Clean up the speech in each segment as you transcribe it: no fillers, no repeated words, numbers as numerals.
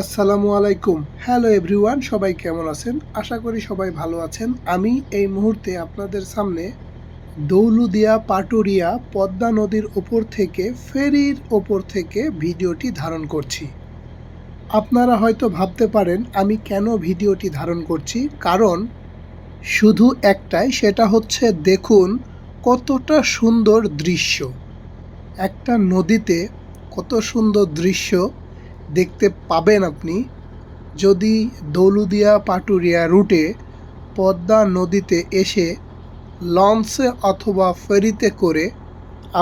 আসসালামু আলাইকুম। Hello everyone, সবাই কেমন আছেন? আশা করি সবাই ভালো আছেন। আমি এই মুহূর্তে আপনাদের সামনে দৌলুদিয়া পাটুরিয়া পদ্মা নদীর ওপর থেকে ফেরির ওপর থেকে ভিডিওটি ধারণ করছি। আপনারা হয়তো ভাবতে পারেন আমি কেন ভিডিওটি ধারণ করছি, কারণ শুধু একটাই, সেটা হচ্ছে দেখুন কতটা সুন্দর দৃশ্য। একটা নদীতে কত সুন্দর দৃশ্য দেখতে পাবেন আপনি যদি দৌলুদিয়া পাটুরিয়া রুটে পদ্মা নদীতে এসে লঞ্চে অথবা ফেরিতে করে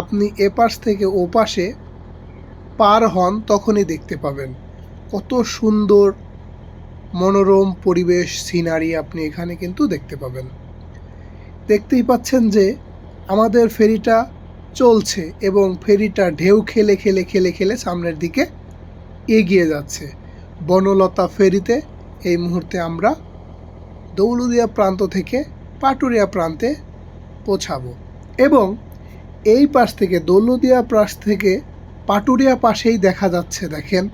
আপনি এপাশ থেকে ওপাশে পার হন, তখনই দেখতে পাবেন কত সুন্দর মনোরম পরিবেশ, সিনারি আপনি এখানে কিন্তু দেখতে পাবেন। দেখতেই পাচ্ছেন যে আমাদের ফেরিটা চলছে এবং ফেরিটা ঢেউ খেলে খেলে খেলে খেলে সামনের দিকে এগিয়ে যাচ্ছে। বনলতা ফেরিতে এই মুহূর্তে আমরা দৌলুদিয়া প্রান্ত থেকে পাটুরিয়া প্রান্তে পৌঁছাবো এবং এই পাশ থেকে দৌলুদিয়া পাশ থেকে পাটুরিয়া পাশেই দেখা যাচ্ছে, দেখেন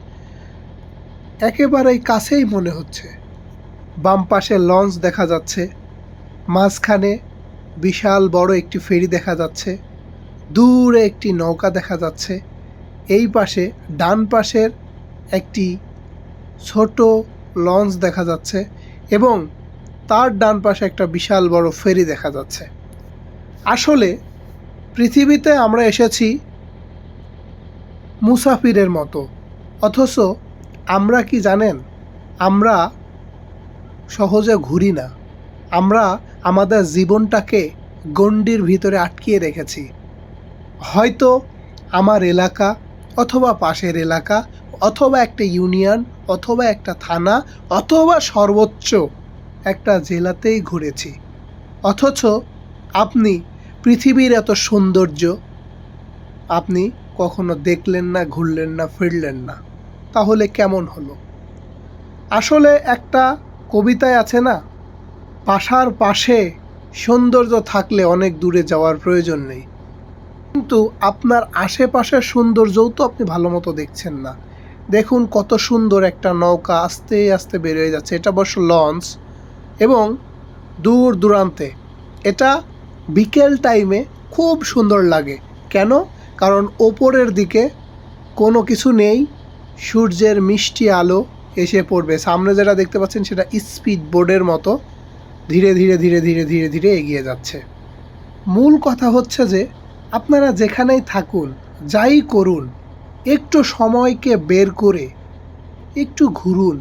একেবারেই কাছেই মনে হচ্ছে। বাম পাশে লঞ্চ দেখা যাচ্ছে, মাঝখানে বিশাল বড় একটি ফেরি দেখা যাচ্ছে, দূরে একটি নৌকা দেখা যাচ্ছে, এই পাশে ডান পাশের একটি ছোট লঞ্চ দেখা যাচ্ছে এবং তার ডান পাশে একটা বিশাল বড় ফেরি দেখা যাচ্ছে। আসলে পৃথিবীতে আমরা এসেছি মুসাফিরের মতো, অথচ আমরা কি জানেন, আমরা সহজে ঘুরি না। আমরা আমাদের জীবনটাকে গণ্ডির ভিতরে আটকিয়ে রেখেছি। হয়তো আমার এলাকা অথবা পাশের এলাকা অথবা একটা ইউনিয়ন অথবা একটা থানা অথবা সর্বোচ্চ একটা জেলাতেই ঘুরেছি, অথচ আপনি পৃথিবীর এত সৌন্দর্য আপনি কখনো দেখলেন না, ঘুরলেন না, ফিরলেন না। তাহলে কেমন হলো? আসলে একটা কবিতায় আছে না, পাশার পাশে সৌন্দর্য থাকলে অনেক দূরে যাওয়ার প্রয়োজন নেই। কিন্তু আপনার আশেপাশের সৌন্দর্যও তো আপনি ভালো মতো দেখছেন না। দেখুন কত সুন্দর একটা নৌকা আস্তে আস্তে বের হয়ে যাচ্ছে, এটা অবশ্য লঞ্চ, এবং দূর দূরান্তে এটা বিকেল টাইমে খুব সুন্দর লাগে। কেন? কারণ ওপরের দিকে কোনো কিছু নেই, সূর্যের মিষ্টি আলো এসে পড়বে। সামনে যেটা দেখতে পাচ্ছেন সেটা স্পিড বোর্ডের মতো ধীরে ধীরে ধীরে ধীরে ধীরে ধীরে এগিয়ে যাচ্ছে। মূল কথা হচ্ছে যে আপনারা যেখানেই থাকুন, যাই করুন, একটু সময়কে বের করে একটু ঘুরুন,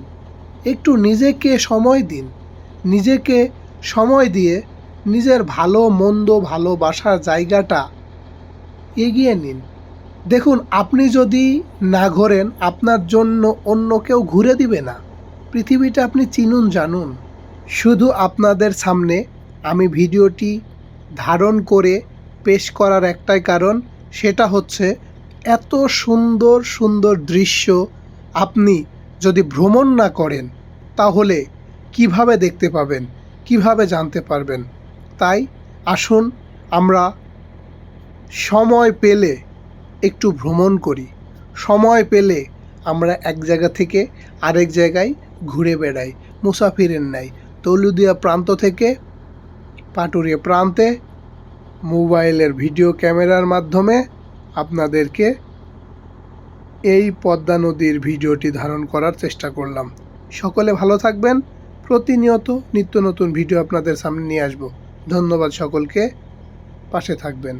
একটু নিজেকে সময় দিন। নিজেকে সময় দিয়ে নিজের ভালো মন্দ ভালোবাসার জায়গাটা এগিয়ে নিন। দেখুন, আপনি যদি না ঘোরেন আপনার জন্য অন্য কেউ ঘুরে দিবে না। পৃথিবীটা আপনি চিনুন, জানুন। শুধু আপনাদের সামনে আমি ভিডিওটি ধারণ করে পেশ করার একটাই কারণ, সেটা হচ্ছে এত সুন্দর সুন্দর দৃশ্য আপনি যদি ভ্রমণ না করেন তাহলে কিভাবে দেখতে পাবেন, কিভাবে জানতে পারবেন? তাই আসুন আমরা সময় পেলে একটু ভ্রমণ করি, সময় পেলে আমরা এক জায়গা থেকে আরেক জায়গায় ঘুরে বেড়াই মুসাফিরের ন্যায়। দৌলুদিয়া প্রান্ত থেকে পাটুরিয়া প্রান্তে মোবাইলের ভিডিও ক্যামেরার মাধ্যমে আপনাদেরকে এই পদ্মা নদীর ভিডিওটি ধারণ করার চেষ্টা করলাম। সকলে ভালো থাকবেন। প্রতিনিয়ত নিত্য নতুন ভিডিও আপনাদের সামনে নিয়ে আসব। ধন্যবাদ সকলকে, পাশে থাকবেন।